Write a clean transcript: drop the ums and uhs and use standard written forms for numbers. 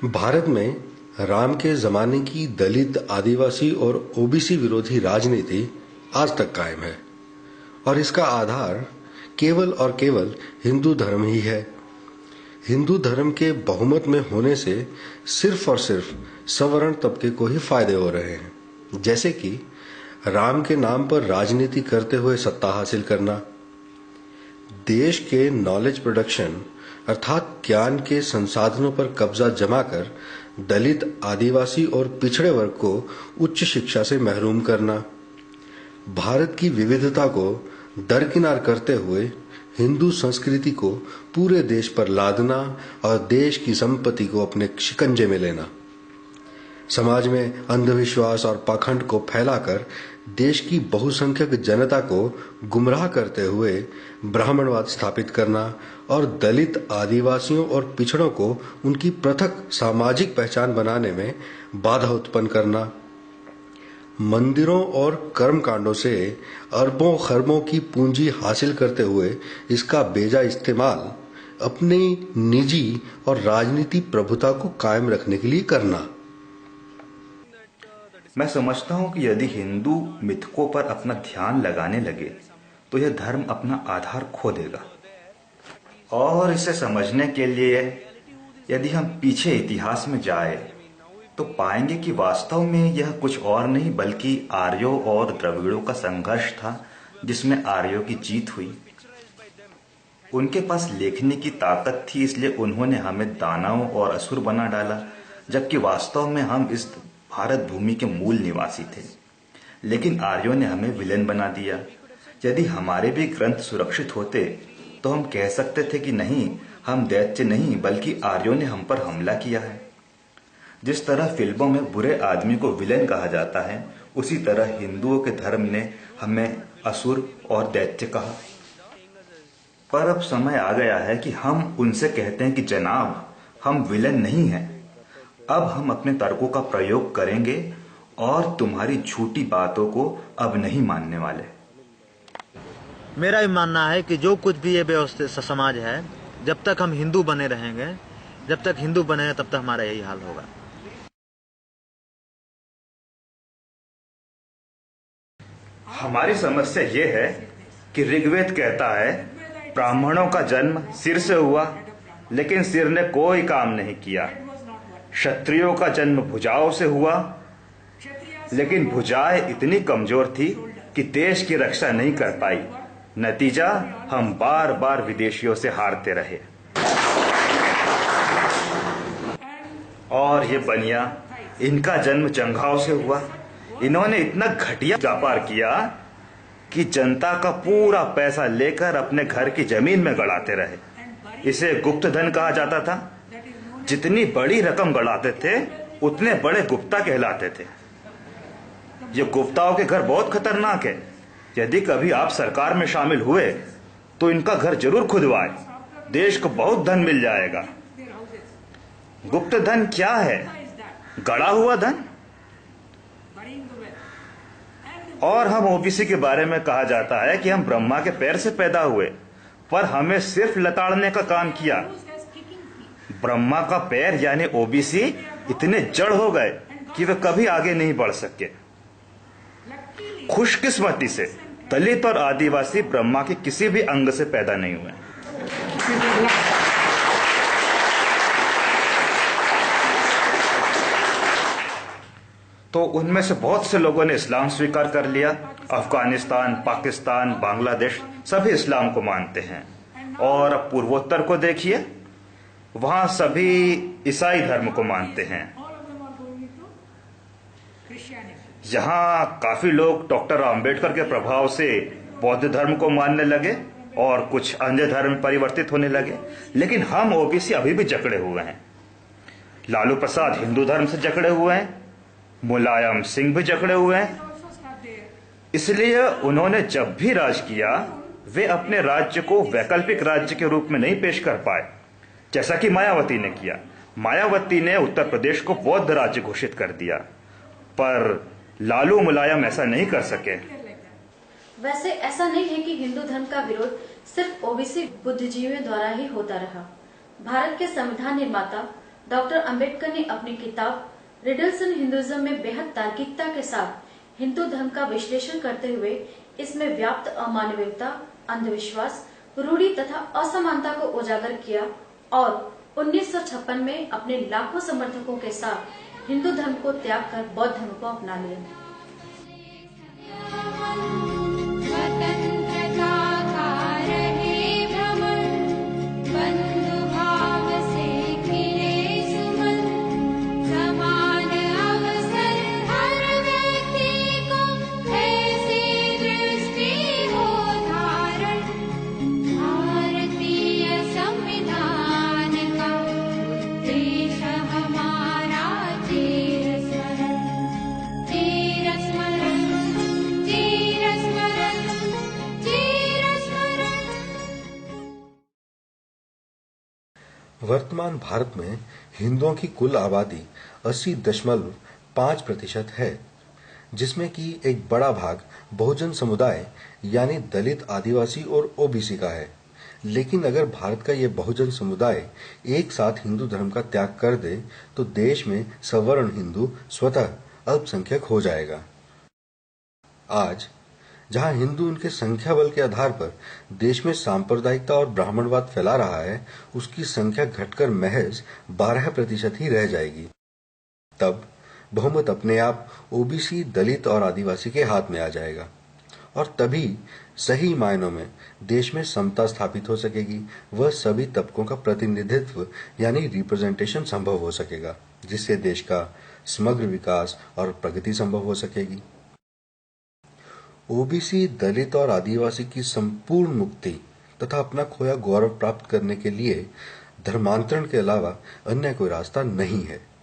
भारत में राम के जमाने की दलित, आदिवासी और ओबीसी विरोधी राजनीति आज तक कायम है और इसका आधार केवल और केवल हिंदू धर्म ही है। हिंदू धर्म के बहुमत में होने से सिर्फ और सिर्फ सवर्ण तबके को ही फायदे हो रहे हैं, जैसे कि राम के नाम पर राजनीति करते हुए सत्ता हासिल करना, देश के नॉलेज प्रोडक्शन अर्थात ज्ञान के संसाधनों पर कब्जा जमाकर दलित, आदिवासी और पिछड़े वर्ग को उच्च शिक्षा से महरूम करना, भारत की विविधता को दरकिनार करते हुए हिंदू संस्कृति को पूरे देश पर लादना और देश की संपत्ति को अपने शिकंजे में लेना, समाज में अंधविश्वास और पाखंड को फैलाकर देश की बहुसंख्यक जनता को गुमराह करते हुए ब्राह्मणवाद स्थापित करना और दलित, आदिवासियों और पिछड़ों को उनकी पृथक सामाजिक पहचान बनाने में बाधा उत्पन्न करना, मंदिरों और कर्मकांडों से अरबों खरबों की पूंजी हासिल करते हुए इसका बेजा इस्तेमाल अपनी निजी और राजनीति प्रभुता को कायम रखने के लिए करना। मैं समझता हूं कि यदि हिंदू मिथकों पर अपना ध्यान लगाने लगे तो यह धर्म अपना आधार खो देगा। और इसे समझने के लिए यदि हम पीछे इतिहास में जाए तो पाएंगे कि वास्तव में यह कुछ और नहीं बल्कि आर्यों और द्रविड़ों का संघर्ष था, जिसमें आर्यों की जीत हुई। उनके पास लेखनी की ताकत थी, इसलिए उन्होंने हमें दानव और असुर बना डाला, जबकि वास्तव में हम इस भारत भूमि के मूल निवासी थे। लेकिन आर्यों ने हमें विलेन बना दिया। यदि हमारे भी ग्रंथ सुरक्षित होते तो हम कह सकते थे कि नहीं, हम दैत्य नहीं बल्कि आर्यों ने हम पर हमला किया है। जिस तरह फिल्मों में बुरे आदमी को विलेन कहा जाता है, उसी तरह हिंदुओं के धर्म ने हमें असुर और दैत्य कहा। पर अब समय आ गया है कि हम उनसे कहते हैं कि जनाब, हम विलेन नहीं हैं। अब हम अपने तर्कों का प्रयोग करेंगे और तुम्हारी झूठी बातों को अब नहीं मानने वाले। मेरा भी मानना है कि जो कुछ भी ये व्यवस्थित समाज है, जब तक हम हिंदू बने रहेंगे, जब तक हिंदू बने तब तक हमारा यही हाल होगा। हमारी समस्या ये है कि ऋग्वेद कहता है ब्राह्मणों का जन्म सिर से हुआ, लेकिन सिर ने कोई काम नहीं किया। क्षत्रियों का जन्म भुजाओं से हुआ, लेकिन भुजाएं इतनी कमजोर थी कि देश की रक्षा नहीं कर पाई। नतीजा, हम बार बार विदेशियों से हारते रहे। और ये बनिया, इनका जन्म जंघाओं से हुआ। इन्होंने इतना घटिया व्यापार किया कि जनता का पूरा पैसा लेकर अपने घर की जमीन में गड़ाते रहे। इसे गुप्त धन कहा जाता था। जितनी बड़ी रकम गड़ाते थे उतने बड़े गुप्ता कहलाते थे। ये गुप्ताओं के घर बहुत खतरनाक है। यदि कभी आप सरकार में शामिल हुए तो इनका घर जरूर खुदवाए, देश को बहुत धन मिल जाएगा। गुप्त धन क्या है? गड़ा हुआ धन। और हम ओबीसी के बारे में कहा जाता है कि हम ब्रह्मा के पैर से पैदा हुए, पर हमें सिर्फ लताड़ने का काम किया। ब्रह्मा का पैर यानी ओबीसी इतने जड़ हो गए कि वे कभी आगे नहीं बढ़ सके। खुशकिस्मती से दलित और आदिवासी ब्रह्मा के किसी भी अंग से पैदा नहीं हुए। तो उनमें से बहुत से लोगों ने इस्लाम स्वीकार कर लिया। अफगानिस्तान, पाकिस्तान, बांग्लादेश सभी इस्लाम को मानते हैं। और अब पूर्वोत्तर को देखिए, वहां सभी ईसाई धर्म को मानते हैं। यहाँ काफी लोग डॉक्टर आम्बेडकर के प्रभाव से बौद्ध धर्म को मानने लगे और कुछ अन्य धर्म परिवर्तित होने लगे। लेकिन हम ओबीसी अभी भी जकड़े हुए हैं। लालू प्रसाद हिंदू धर्म से जकड़े हुए हैं, मुलायम सिंह भी जकड़े हुए हैं। इसलिए उन्होंने जब भी राज किया, वे अपने राज्य को वैकल्पिक राज्य के रूप में नहीं पेश कर पाए, जैसा कि मायावती ने किया। मायावती ने उत्तर प्रदेश को बौद्ध राज्य घोषित कर दिया, पर लालू मुलायम ऐसा नहीं कर सके। वैसे ऐसा नहीं है कि हिंदू धर्म का विरोध सिर्फ ओबीसी बुद्धिजीवियों द्वारा ही होता रहा। भारत के संविधान निर्माता डॉक्टर अंबेडकर ने अपनी किताब रिडल्स इन हिंदुइज्म में बेहद तार्किकता के साथ हिंदू धर्म का विश्लेषण करते हुए इसमें व्याप्त अमानवीयता, अंधविश्वास, रूढ़ी तथा असमानता को उजागर किया और 1956 में अपने लाखों समर्थकों के साथ हिंदू धर्म को त्याग कर बौद्ध धर्म को अपना लिया। वर्तमान भारत में हिंदुओं की कुल आबादी 80.5% है, जिसमें कि एक बड़ा भाग बहुजन समुदाय यानी दलित, आदिवासी और ओबीसी का है। लेकिन अगर भारत का यह बहुजन समुदाय एक साथ हिंदू धर्म का त्याग कर दे तो देश में सवर्ण हिंदू स्वतः अल्पसंख्यक हो जाएगा। आज जहां हिंदू उनके संख्या बल के आधार पर देश में सांप्रदायिकता और ब्राह्मणवाद फैला रहा है, उसकी संख्या घटकर महज 12% ही रह जाएगी। तब बहुमत अपने आप ओबीसी, दलित और आदिवासी के हाथ में आ जाएगा और तभी सही मायनों में देश में समता स्थापित हो सकेगी। वह सभी तबकों का प्रतिनिधित्व यानी रिप्रेजेंटेशन संभव हो सकेगा, जिससे देश का समग्र विकास और प्रगति संभव हो सकेगी। ओबीसी, दलित और आदिवासी की संपूर्ण मुक्ति तथा अपना खोया गौरव प्राप्त करने के लिए धर्मांतरण के अलावा अन्य कोई रास्ता नहीं है।